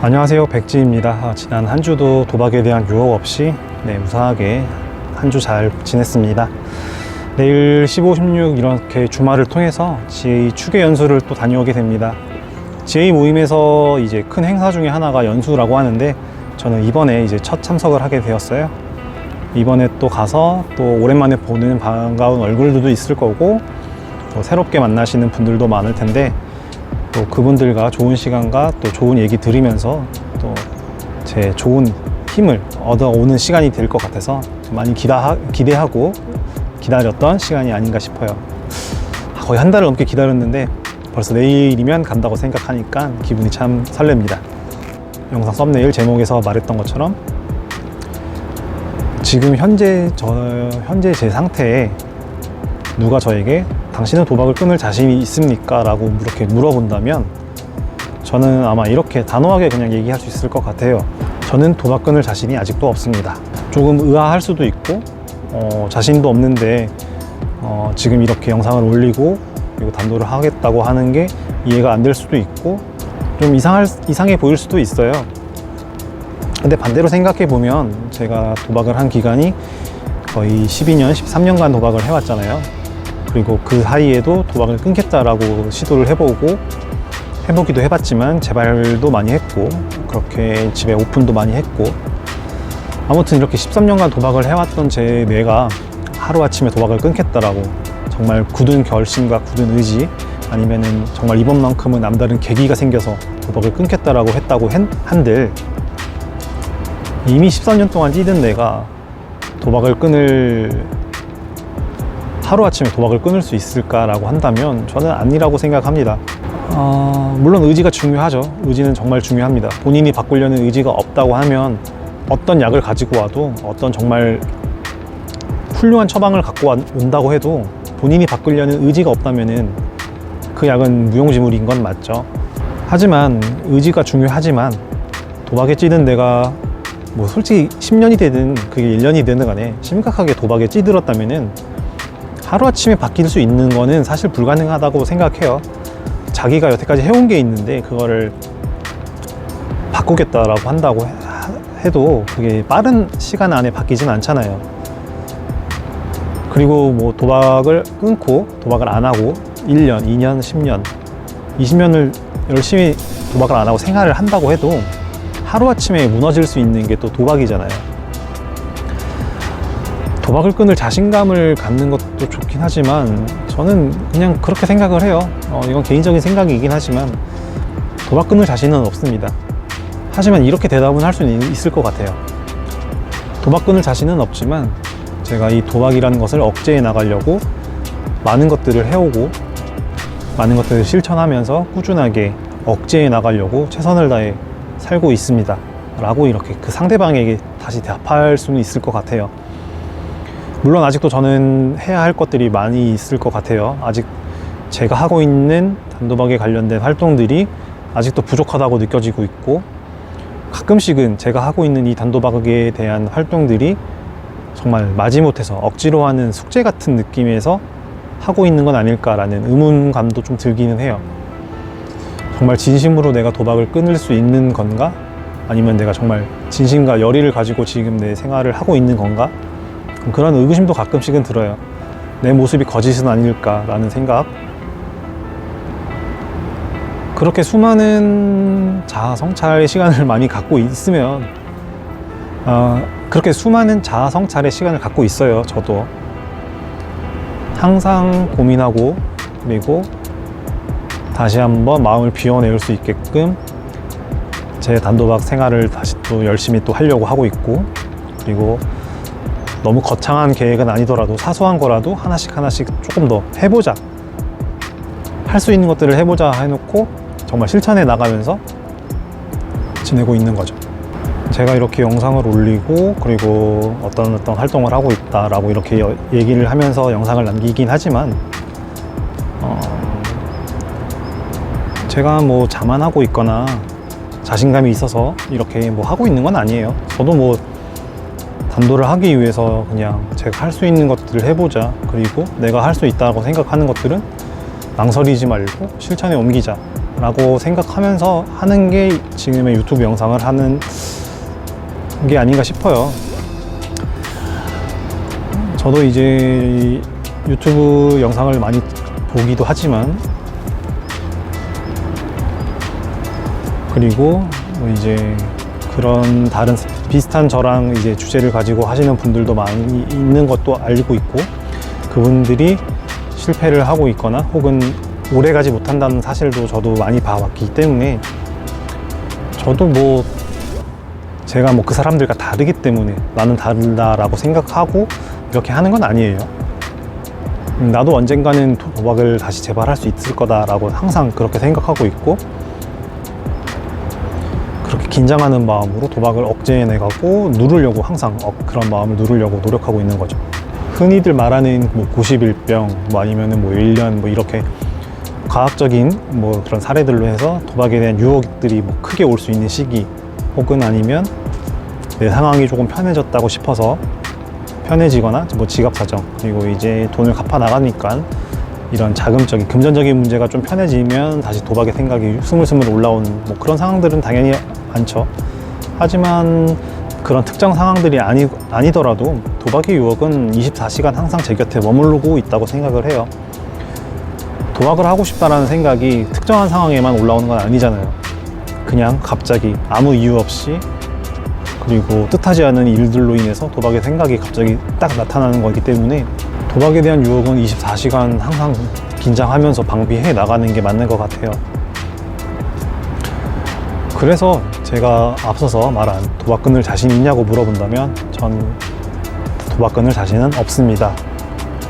안녕하세요, 백지입니다. 지난 한 주도 도박에 대한 유혹 없이 무사하게 한 주 잘 지냈습니다. 내일 15, 16 이렇게 주말을 통해서 GA 추계 연수를 또 다녀오게 됩니다. GA 모임에서 이제 큰 행사 중에 하나가 연수라고 하는데, 저는 이번에 이제 첫 참석을 하게 되었어요. 이번에 또 가서 또 오랜만에 보는 반가운 얼굴들도 있을 거고, 또 새롭게 만나시는 분들도 많을 텐데, 또 그분들과 좋은 시간과 또 좋은 얘기 들으면서 또 제 좋은 힘을 얻어오는 시간이 될 것 같아서 많이 기대하고 기다렸던 시간이 아닌가 싶어요. 거의 한 달을 넘게 기다렸는데 벌써 내일이면 간다고 생각하니까 기분이 참 설렙니다. 영상 썸네일 제목에서 말했던 것처럼 지금 현재 제 상태에 누가 저에게 당신은 도박을 끊을 자신이 있습니까? 라고 이렇게 물어본다면 저는 아마 이렇게 단호하게 그냥 얘기할 수 있을 것 같아요. 저는 도박 끊을 자신이 아직도 없습니다. 조금 의아할 수도 있고 자신도 없는데 지금 이렇게 영상을 올리고 그리고 단도를 하겠다고 하는 게 이해가 안 될 수도 있고 좀 이상해 보일 수도 있어요. 근데 반대로 생각해 보면 제가 도박을 한 기간이 거의 12년, 13년간 도박을 해왔잖아요. 그리고 그 사이에도 도박을 끊겠다라고 시도를 해보기도 해봤지만 재발도 많이 했고, 그렇게 집에 오픈도 많이 했고, 아무튼 이렇게 13년간 도박을 해왔던 제 뇌가 하루아침에 도박을 끊겠다라고 정말 굳은 결심과 굳은 의지, 아니면은 정말 이번만큼은 남다른 계기가 생겨서 도박을 끊겠다라고 했다고 한들, 이미 13년 동안 뛰던 내가 하루아침에 도박을 끊을 수 있을까라고 한다면 저는 아니라고 생각합니다. 물론 의지가 중요하죠. 의지는 정말 중요합니다. 본인이 바꾸려는 의지가 없다고 하면 어떤 약을 가지고 와도, 어떤 정말 훌륭한 처방을 갖고 온다고 해도 본인이 바꾸려는 의지가 없다면은 그 약은 무용지물인 건 맞죠. 하지만 의지가 중요하지만 도박에 찌든 내가 뭐 솔직히 10년이 되든 그게 1년이 되든 간에 심각하게 도박에 찌들었다면은 하루아침에 바뀔 수 있는 거는 사실 불가능하다고 생각해요. 자기가 여태까지 해온 게 있는데 그거를 바꾸겠다라고 한다고 해도 그게 빠른 시간 안에 바뀌진 않잖아요. 그리고 뭐 도박을 끊고 도박을 안 하고 1년, 2년, 10년, 20년을 열심히 도박을 안 하고 생활을 한다고 해도 하루아침에 무너질 수 있는 게 또 도박이잖아요. 도박을 끊을 자신감을 갖는 것도 좋긴 하지만 저는 그냥 그렇게 생각을 해요. 이건 개인적인 생각이긴 하지만 도박 끊을 자신은 없습니다. 하지만 이렇게 대답은 할 수는 있을 것 같아요. 도박 끊을 자신은 없지만 제가 이 도박이라는 것을 억제해 나가려고 많은 것들을 해오고 많은 것들을 실천하면서 꾸준하게 억제해 나가려고 최선을 다해 살고 있습니다 라고 이렇게 그 상대방에게 다시 답할 수는 있을 것 같아요. 물론 아직도 저는 해야 할 것들이 많이 있을 것 같아요. 아직 제가 하고 있는 단도박에 관련된 활동들이 아직도 부족하다고 느껴지고 있고, 가끔씩은 제가 하고 있는 이 단도박에 대한 활동들이 정말 마지못해서 억지로 하는 숙제 같은 느낌에서 하고 있는 건 아닐까라는 의문감도 좀 들기는 해요. 정말 진심으로 내가 도박을 끊을 수 있는 건가? 아니면 내가 정말 진심과 열의를 가지고 지금 내 생활을 하고 있는 건가? 그런 의구심도 가끔씩은 들어요. 내 모습이 거짓은 아닐까라는 생각. 그렇게 수많은 자아 성찰의 시간을 많이 갖고 있으면 그렇게 수많은 자아 성찰의 시간을 갖고 있어요. 저도 항상 고민하고, 그리고 다시 한번 마음을 비워낼 수 있게끔 제 단도박 생활을 다시 또 열심히 또 하려고 하고 있고, 그리고 너무 거창한 계획은 아니더라도 사소한 거라도 하나씩 조금 더 해보자, 할 수 있는 것들을 해보자 해놓고 정말 실천해 나가면서 지내고 있는 거죠. 제가 이렇게 영상을 올리고 그리고 어떤 활동을 하고 있다라고 이렇게 얘기를 하면서 영상을 남기긴 하지만 제가 뭐 자만하고 있거나 자신감이 있어서 이렇게 뭐 하고 있는 건 아니에요. 저도 뭐 단도를 하기 위해서 그냥 제가 할 수 있는 것들을 해보자, 그리고 내가 할 수 있다고 생각하는 것들은 망설이지 말고 실천에 옮기자 라고 생각하면서 하는 게 지금의 유튜브 영상을 하는 게 아닌가 싶어요. 저도 이제 유튜브 영상을 많이 보기도 하지만, 그리고 뭐 이제 그런 다른 비슷한 저랑 이제 주제를 가지고 하시는 분들도 많이 있는 것도 알고 있고, 그분들이 실패를 하고 있거나 혹은 오래 가지 못한다는 사실도 저도 많이 봐왔기 때문에, 저도 뭐 제가 뭐 그 사람들과 다르기 때문에 나는 다르다라고 생각하고 이렇게 하는 건 아니에요. 나도 언젠가는 도박을 다시 재발할 수 있을 거다라고 항상 그렇게 생각하고 있고, 그렇게 긴장하는 마음으로 도박을 억제해내가고 누르려고 항상 그런 마음을 누르려고 노력하고 있는 거죠. 흔히들 말하는 뭐 90일병, 뭐 아니면은 뭐 1년 뭐 이렇게 과학적인 뭐 그런 사례들로 해서 도박에 대한 유혹들이 뭐 크게 올 수 있는 시기, 혹은 아니면 내 상황이 조금 편해졌다고 싶어서 편해지거나 뭐 지갑 사정, 그리고 이제 돈을 갚아 나가니까 이런 자금적인 금전적인 문제가 좀 편해지면 다시 도박의 생각이 스물스물 올라오는 뭐 그런 상황들은 당연히 많죠. 하지만 그런 특정 상황들이 아니더라도 도박의 유혹은 24시간 항상 제 곁에 머무르고 있다고 생각을 해요. 도박을 하고 싶다라는 생각이 특정한 상황에만 올라오는 건 아니잖아요. 그냥 갑자기 아무 이유 없이, 그리고 뜻하지 않은 일들로 인해서 도박의 생각이 갑자기 딱 나타나는 거기 때문에, 도박에 대한 유혹은 24시간 항상 긴장하면서 방비해 나가는 게 맞는 것 같아요. 그래서 제가 앞서서 말한 도박 끊을 자신 있냐고 물어본다면, 전 도박 끊을 자신은 없습니다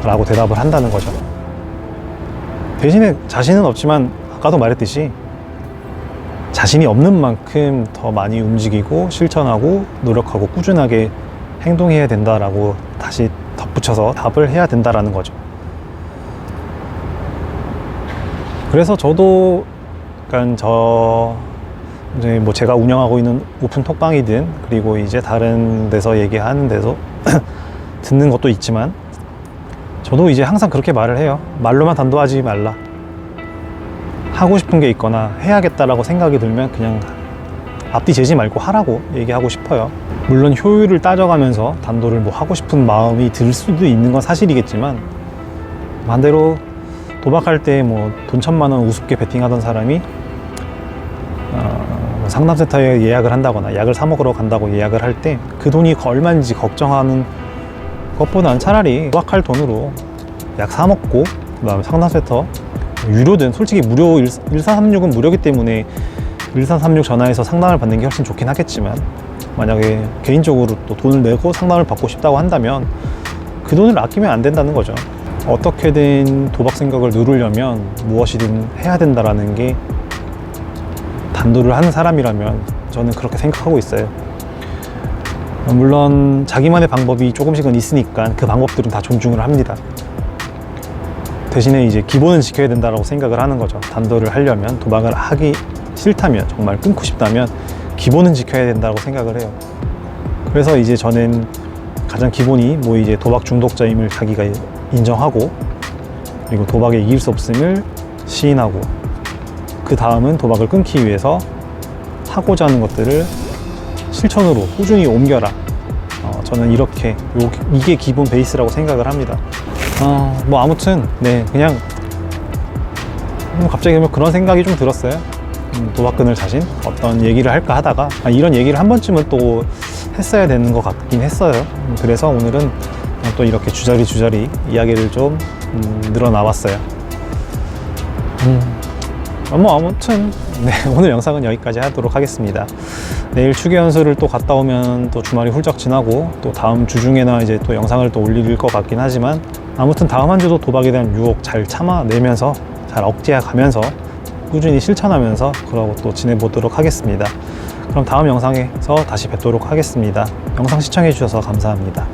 라고 대답을 한다는 거죠. 대신에 자신은 없지만 아까도 말했듯이 자신이 없는 만큼 더 많이 움직이고 실천하고 노력하고 꾸준하게 행동해야 된다라고 다시 덧붙여서 답을 해야 된다라는 거죠. 그래서 저도 약간 이제 뭐 제가 운영하고 있는 오픈 톡방이든, 그리고 이제 다른 데서 얘기하는 데서 듣는 것도 있지만, 저도 이제 항상 그렇게 말을 해요. 말로만 단도하지 말라. 하고 싶은 게 있거나 해야겠다라고 생각이 들면 그냥 앞뒤 재지 말고 하라고 얘기하고 싶어요. 물론 효율을 따져가면서 단도를 뭐 하고 싶은 마음이 들 수도 있는 건 사실이겠지만, 반대로 도박할 때 뭐 돈 1,000만 원 우습게 베팅하던 사람이 상담센터에 예약을 한다거나 약을 사 먹으러 간다고 예약을 할 때 그 돈이 얼마인지 걱정하는 것보다는 차라리 도박할 돈으로 약 사 먹고, 그 다음에 상담센터 유료든, 솔직히 무료, 1436은 무료이기 때문에 1436 전화해서 상담을 받는 게 훨씬 좋긴 하겠지만, 만약에 개인적으로 또 돈을 내고 상담을 받고 싶다고 한다면 그 돈을 아끼면 안 된다는 거죠. 어떻게든 도박 생각을 누르려면 무엇이든 해야 된다라는 게, 단도를 하는 사람이라면 저는 그렇게 생각하고 있어요. 물론 자기만의 방법이 조금씩은 있으니까 그 방법들은 다 존중을 합니다. 대신에 이제 기본은 지켜야 된다고 생각을 하는 거죠. 단도를 하려면, 도박을 하기 싫다면, 정말 끊고 싶다면 기본은 지켜야 된다고 생각을 해요. 그래서 이제 저는 가장 기본이 뭐 이제 도박 중독자임을 자기가 인정하고, 그리고 도박에 이길 수 없음을 시인하고, 그 다음은 도박을 끊기 위해서 하고자 하는 것들을 실천으로 꾸준히 옮겨라. 저는 이게 기본 베이스라고 생각을 합니다. 뭐 아무튼 네, 그냥 갑자기 그런 생각이 좀 들었어요. 도박 끊을 자신, 어떤 얘기를 할까 하다가 이런 얘기를 한 번쯤은 또 했어야 되는 것 같긴 했어요. 그래서 오늘은 또 이렇게 주저리 이야기를 좀 늘어나왔어요. 뭐 아무튼 네, 오늘 영상은 여기까지 하도록 하겠습니다. 내일 추계연수를 또 갔다 오면 또 주말이 훌쩍 지나고, 또 다음 주 중에나 이제 또 영상을 또 올릴 것 같긴 하지만, 아무튼 다음 한 주도 도박에 대한 유혹 잘 참아내면서, 잘 억제해 가면서 꾸준히 실천하면서 그러고 또 지내보도록 하겠습니다. 그럼 다음 영상에서 다시 뵙도록 하겠습니다. 영상 시청해 주셔서 감사합니다.